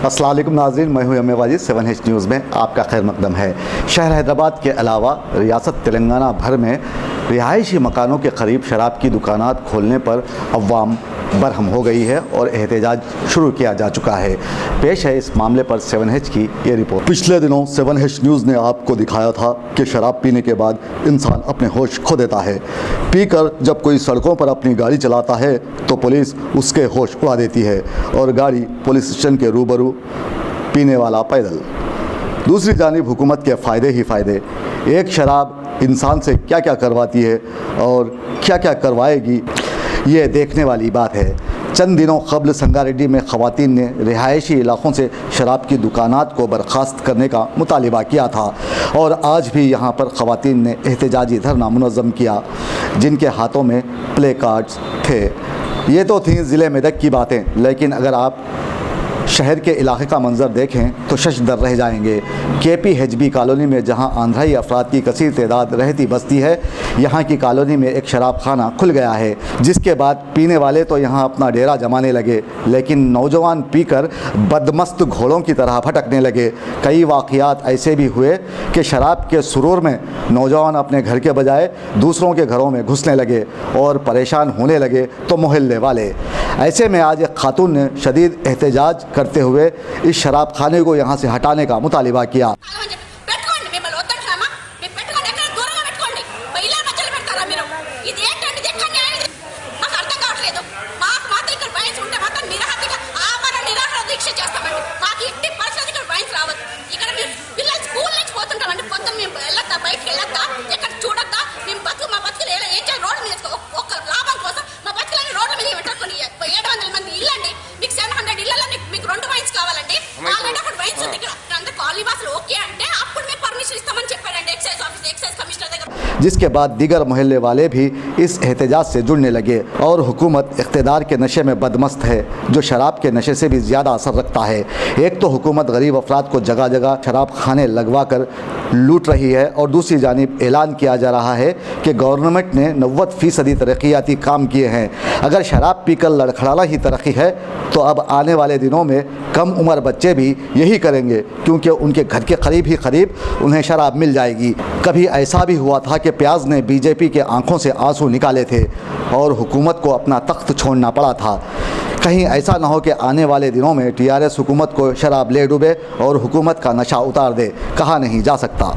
अस्सलाम वालेकुम नाज़रीन, मैं हूं एम वाजिद। 7H न्यूज़ में आपका खैर मकदम है। शहर हैदराबाद के अलावा रियासत तेलंगाना भर में रिहायशी मकानों के करीब शराब की दुकानात खोलने पर अवाम बरहम हो गई है और एहतजाज शुरू किया जा चुका है। पेश है इस मामले पर 7H की ये रिपोर्ट। पिछले दिनों 7H न्यूज़ ने आपको दिखाया था कि शराब पीने के बाद इंसान अपने होश खो देता है। पीकर जब कोई सड़कों पर अपनी गाड़ी चलाता है तो पुलिस उसके होश उड़ा देती है और गाड़ी पुलिस स्टेशन के रूबरू, पीने वाला पैदल। दूसरी जानिब हुकूमत के फ़ायदे ही फ़ायदे। एक शराब इंसान से क्या क्या करवाती है और क्या क्या करवाएगी, ये देखने वाली बात है। चंद दिनों कबल संगारेड्डी में ख़वातीन ने रिहायशी इलाक़ों से शराब की दुकानात को बर्खास्त करने का मुतालिबा किया था और आज भी यहाँ पर ख़वातीन ने एहतजाजी धरना मुनज़्ज़म किया, जिनके हाथों में प्ले कार्ड्स थे। ये तो थी ज़िले मेदक की बातें, लेकिन अगर आप शहर के इलाके का मंजर देखें तो शशदर रह जाएंगे। KPHB कॉलोनी में जहां आंध्राई अफराद की कसीर तादाद रहती बसती है, यहां की कॉलोनी में एक शराब खाना खुल गया है, जिसके बाद पीने वाले तो यहां अपना डेरा जमाने लगे, लेकिन नौजवान पीकर बदमस्त घोड़ों की तरह भटकने लगे। कई वाक़यात ऐसे भी हुए कि शराब के सुरूर में नौजवान अपने घर के बजाय दूसरों के घरों में घुसने लगे और परेशान होने लगे तो मोहल्ले वाले। ऐसे में आज एक खातून ने शदीद एहतजाज करते हुए इस शराब खाने को यहाँ से हटाने का मुतालिबा किया। जिसके बाद दीगर मोहल्ले वाले भी इस एहतजाज से जुड़ने लगे और हुकूमत इक़्तिदार के नशे में बदमस्त है, जो शराब के नशे से भी ज़्यादा असर रखता है। एक तो हुकूमत गरीब अफराद को जगह जगह शराब खाने लगवा कर लूट रही है और दूसरी जानिब ऐलान किया जा रहा है कि गवर्नमेंट ने 90% तरक्याती काम किए हैं। अगर शराब पीकर लड़खड़ाना ही तरक्की है तो अब आने वाले दिनों में कम उम्र बच्चे भी यही करेंगे, क्योंकि उनके घर के करीब ही करीब उन्हें शराब मिल जाएगी। कभी ऐसा भी हुआ था कि प्याज ने BJP के आंखों से आंसू निकाले थे और हुकूमत को अपना तख्त छोड़ना पड़ा था। कहीं ऐसा ना हो कि आने वाले दिनों में TRS हुकूमत को शराब ले डूबे और हुकूमत का नशा उतार दे, कहा नहीं जा सकता।